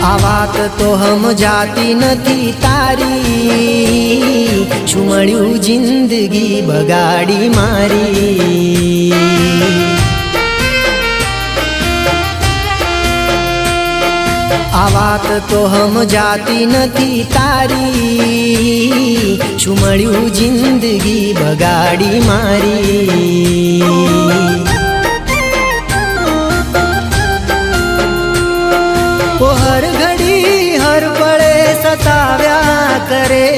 આ વાત તો સમજાતી નથી તારી, શું મળ્યું જિંદગી બગાડી મારી। આ વાત તો સમજાતી નથી તારી, શું મળ્યું જિંદગી બગાડી મારી। હર ઘડી હર પળે સતાવ્યા કરે,